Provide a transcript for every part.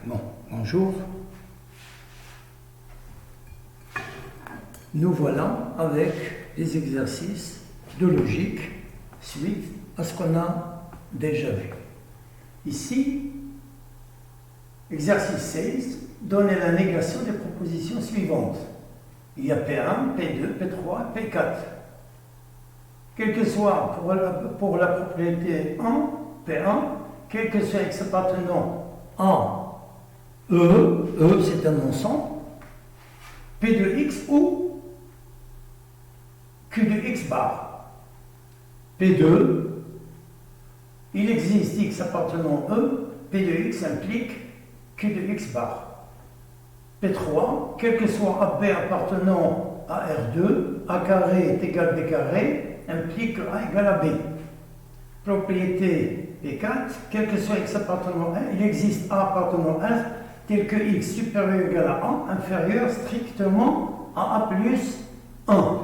Bon, bonjour. Nous voilà avec les exercices de logique suite à ce qu'on a déjà vu. Ici, exercice 16, donner la négation des propositions suivantes. Il y a P1, P2, P3, P4. Quel que soit pour la propriété 1, P1, quel que soit X appartenant à E c'est un ensemble, P de X ou Q de X bar. P2, il existe X appartenant E, P de X implique Q de X bar. P3, quel que soit AB appartenant à R2, A carré est égal à B carré, implique que A égale à B. Propriété P4, quel que soit X appartenant à R, il existe A appartenant à R, tel que X supérieur ou égal à 1, inférieur strictement à A plus 1.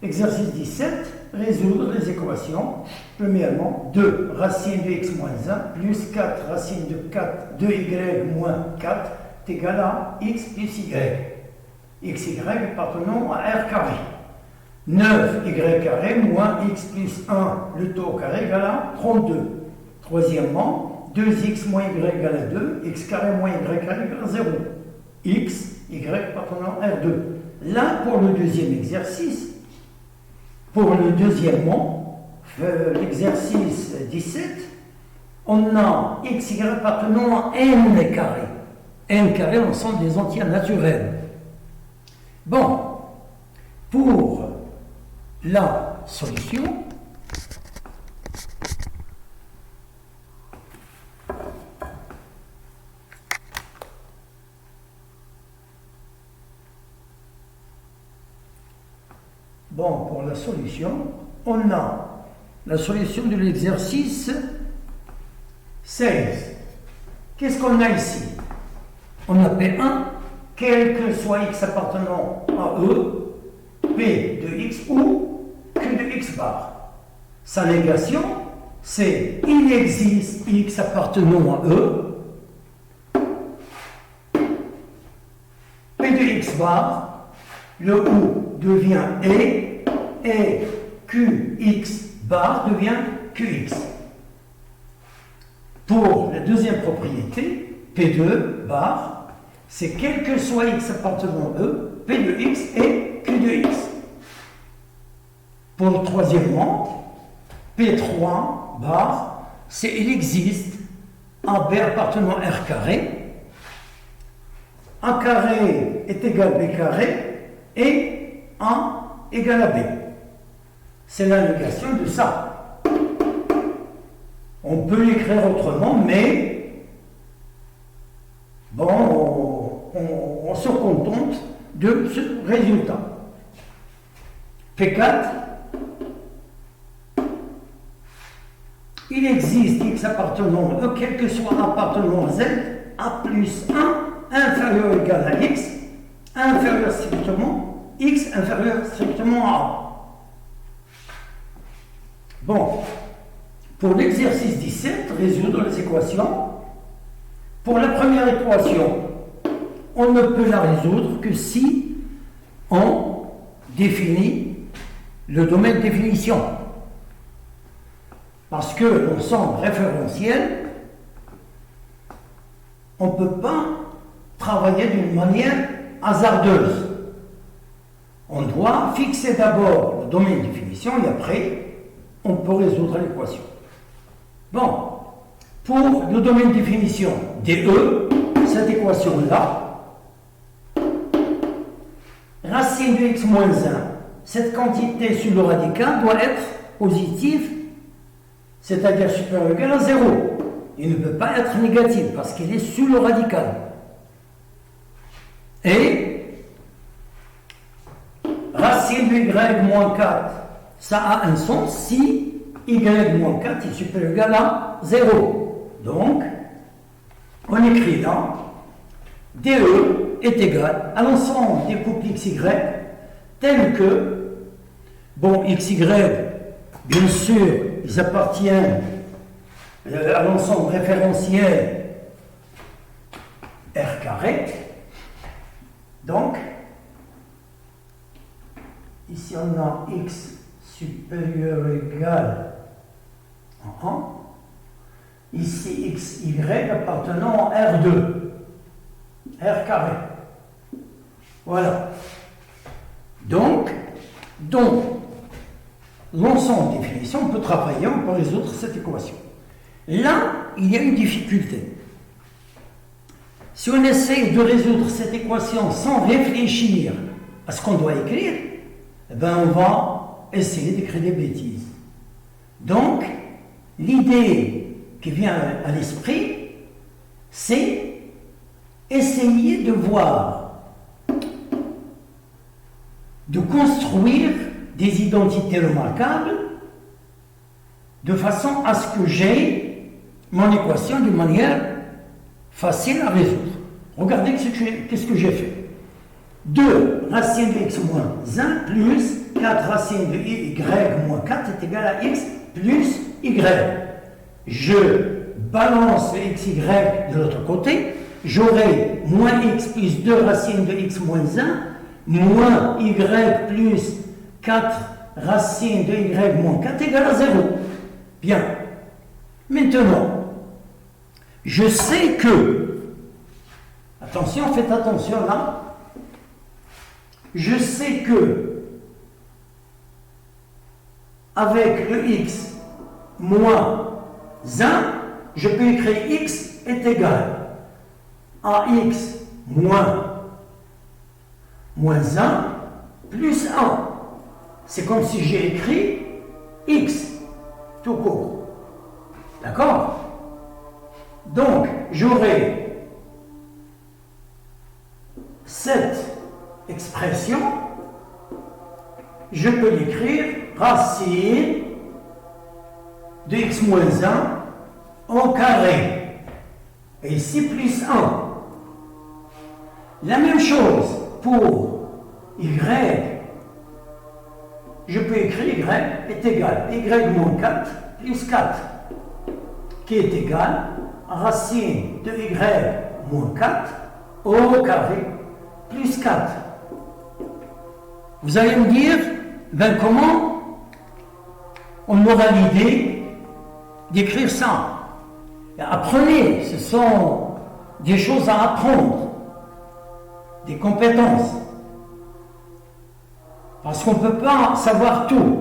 Exercice 17, résoudre les équations. Premièrement, 2 racine de X moins 1 plus 4 racine de 4 2Y moins 4 est égal à X plus Y. XY appartenant à R carré. 9Y carré moins X plus 1, le taux au carré égale à 32. Troisièmement, 2x moins y égale à 2, x carré moins y carré égale à 0. X, y appartenant à R2. Là, pour le deuxième exercice, pour le deuxièmement, l'exercice 17, on a x, y appartenant à n carré. N carré, l'ensemble des entiers naturels. Bon, pour la solution, on a la solution de l'exercice 16. Qu'est-ce qu'on a ici? On a P1, quel que soit X appartenant à E, P de X ou Q de X bar. Sa négation, c'est il existe X appartenant à E, P de X bar, le OU devient et QX bar devient QX. Pour la deuxième propriété, P2 bar, c'est quel que soit X appartenant à E, P de X et Q de X. Pour le troisièmement, P3 bar, c'est il existe AB appartenant à R carré, A carré est égal à B carré et A égale à B. C'est la négation de ça. On peut l'écrire autrement, mais bon, on se contente de ce résultat. P4, il existe X appartenant à E, quel que soit appartenant à Z, A plus 1 inférieur ou égal à X, inférieur strictement, X inférieur strictement à A. Bon, pour l'exercice 17, résoudre les équations. Pour la première équation, on ne peut la résoudre que si on définit le domaine de définition. Parce que l'ensemble référentiel, on ne peut pas travailler d'une manière hasardeuse. On doit fixer d'abord le domaine de définition et après, on peut résoudre l'équation. Bon, pour le domaine de définition DE, cette équation-là, racine de x moins 1, cette quantité sur le radical doit être positive, c'est-à-dire supérieur ou égal à 0. Il ne peut pas être négatif parce qu'il est sur le radical. Et racine de y moins 4, ça a un sens si y moins 4 est supérieur ou égal à 0. Donc, on écrit là, DE est égal à l'ensemble des couples XY tels que, bon, XY, bien sûr, ils appartiennent à l'ensemble référentiel R carré. Donc, ici on a x supérieur ou égal à 1. Ici x, y appartenant à R2. R carré. Voilà. Donc, l'ensemble des définitions, on peut travailler, on peut résoudre cette équation. Là, il y a une difficulté. Si on essaie de résoudre cette équation sans réfléchir à ce qu'on doit écrire, eh ben on va essayer d'écrire des bêtises. Donc, l'idée qui vient à l'esprit, c'est essayer de voir, de construire des identités remarquables de façon à ce que j'ai mon équation d'une manière facile à résoudre. Regardez qu'est-ce que j'ai fait. 2 racine de x moins 1 plus 4 racine de y moins 4 est égal à x plus y. Je balance le xy de l'autre côté. J'aurai moins x plus 2 racine de x moins 1 moins y plus 4 racine de y moins 4 égale à 0. Bien. Maintenant, je sais que, attention, faites attention là, je sais que avec le x moins 1, je peux écrire x est égal à x moins 1 plus 1. C'est comme si j'ai écrit x tout court. D'accord? Donc, j'aurai cette expression, je peux l'écrire racine de x moins 1 au carré. Et ici, plus 1. La même chose pour y. Je peux écrire y est égal à y moins 4 plus 4, qui est égal à racine de y moins 4 au carré plus 4. Vous allez me dire, ben comment on aura l'idée d'écrire ça? Apprenez, ce sont des choses à apprendre, des compétences. Parce qu'on ne peut pas savoir tout.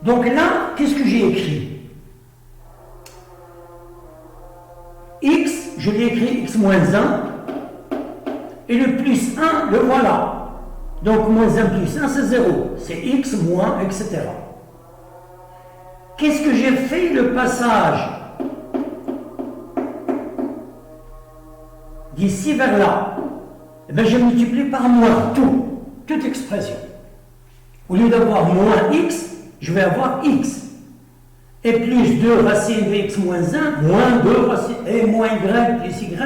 Donc là, qu'est-ce que j'ai écrit? X, je l'ai écrit x moins 1, et le plus 1, le voilà. Donc moins 1 plus 1, c'est 0. C'est x moins, etc. Qu'est-ce que j'ai fait le passage d'ici vers là? Eh bien, je multiplie par moins toute expression. Au lieu d'avoir moins x, je vais avoir x. Et plus 2 racine de x moins 1, moins 2 racine, et moins y plus y,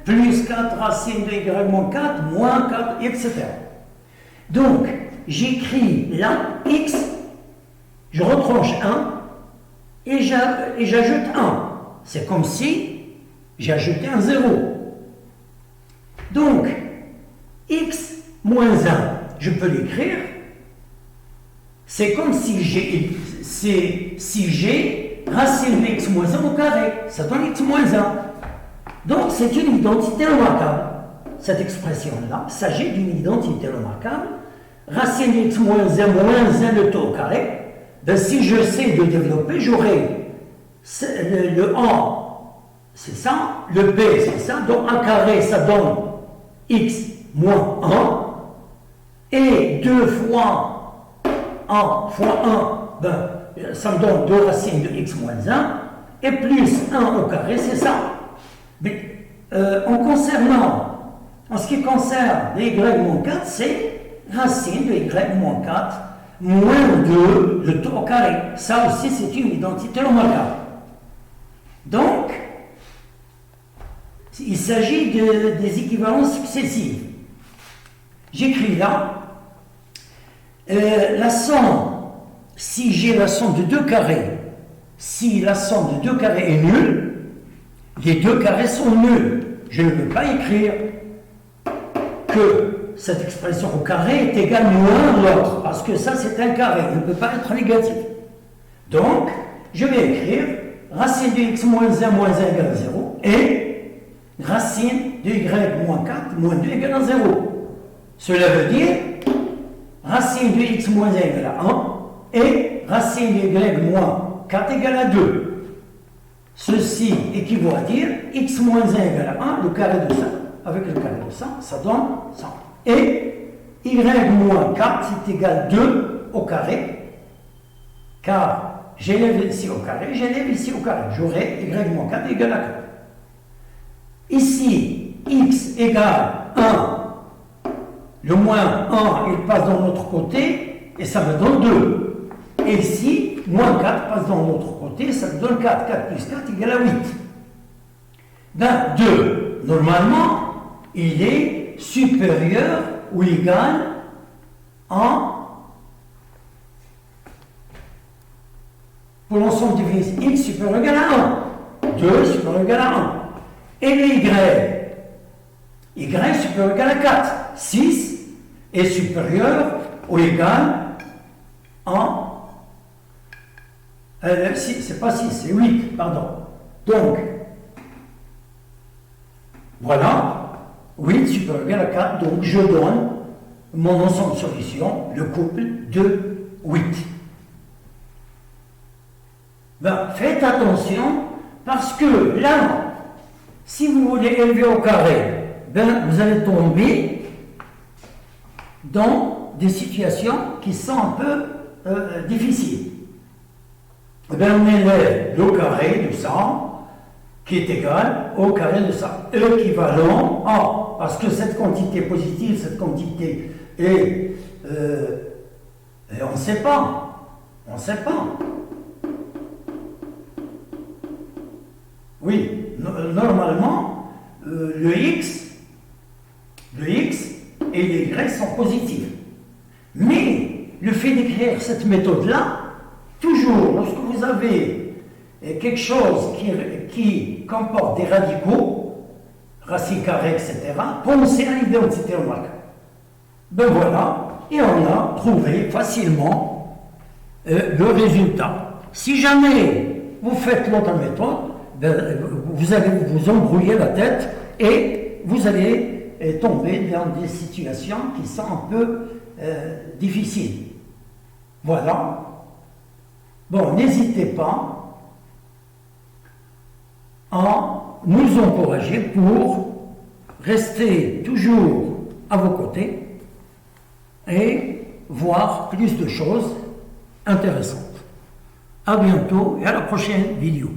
plus 4 racine de y moins 4, moins 4, etc. Donc, j'écris là x, je retranche 1, et j'ajoute 1. C'est comme si j'ajoutais un 0. Donc, x moins 1, je peux l'écrire, c'est comme si j'ai racine de x moins 1 au carré, ça donne x moins 1. Donc c'est une identité remarquable, cette expression-là. Il s'agit d'une identité remarquable. Racine de x moins 1 le tout au carré. Ben, si je sais de développer, j'aurai le A, c'est ça, le B, c'est ça, donc 1 carré, ça donne x moins 1, et 2 fois 1 fois 1, ben, ça me donne 2 racines de x moins 1, et plus 1 au carré, c'est ça. Mais en ce qui concerne les y moins 4, c'est racine de y moins 4 moins 2, le tout au carré. Ça aussi, c'est une identité remarquable. Donc, il s'agit des équivalences successives. J'écris là, la somme, si j'ai la somme de 2 carrés, si la somme de 2 carrés est nulle, les deux carrés sont nuls. Je ne peux pas écrire que cette expression au carré est égale moins l'autre, parce que ça c'est un carré, il ne peut pas être négatif. Donc, je vais écrire racine de x moins 1 moins 1 égale à 0 et racine de y moins 4 moins 2 égale à 0. Cela veut dire racine de x moins 1 égale à 1 et racine de y moins 4 égale à 2. Ceci équivaut à dire x moins 1 égale à 1, le carré de ça, avec le carré de ça, ça donne ça. Et y moins 4 c'est égal à 2 au carré, car j'élève ici au carré, j'élève ici au carré. J'aurai y moins 4 égale à 4. Ici, x égale 1. Le moins 1, il passe dans l'autre côté, et ça me donne 2. Et ici, moins 4 passe dans l'autre côté, ça me donne 4. 4 plus 4 égale à 8. Ben, 2, normalement, il est supérieur ou égal à, pour l'ensemble défini, x supérieur ou égal à 1. 2 supérieur ou égal à 1. Et le y supérieur ou égal à 4. 6 est supérieur ou égal à c'est pas 6, c'est 8, pardon. Donc, voilà, 8 supérieur ou égal à 4, donc je donne mon ensemble de solutions, le couple de 8. Ben, faites attention, parce que là, si vous voulez élever au carré, ben, vous allez tomber dans des situations qui sont un peu difficiles. Ben, on élève le carré de ça, qui est égal au carré de ça, équivalent à, parce que cette quantité positive, cette quantité est, on ne sait pas, on ne sait pas. Oui, normalement, le x et les y sont positifs. Mais le fait d'écrire cette méthode-là, toujours, lorsque vous avez quelque chose qui comporte des radicaux, racines carrées, etc., pensez à l'identité remarquable. Ben voilà, et on a trouvé facilement le résultat. Si jamais vous faites l'autre méthode, ben, vous allez vous embrouiller la tête et vous allez tomber dans des situations qui sont un peu difficiles. Voilà. Bon, n'hésitez pas à nous encourager pour rester toujours à vos côtés et voir plus de choses intéressantes. À bientôt et à la prochaine vidéo.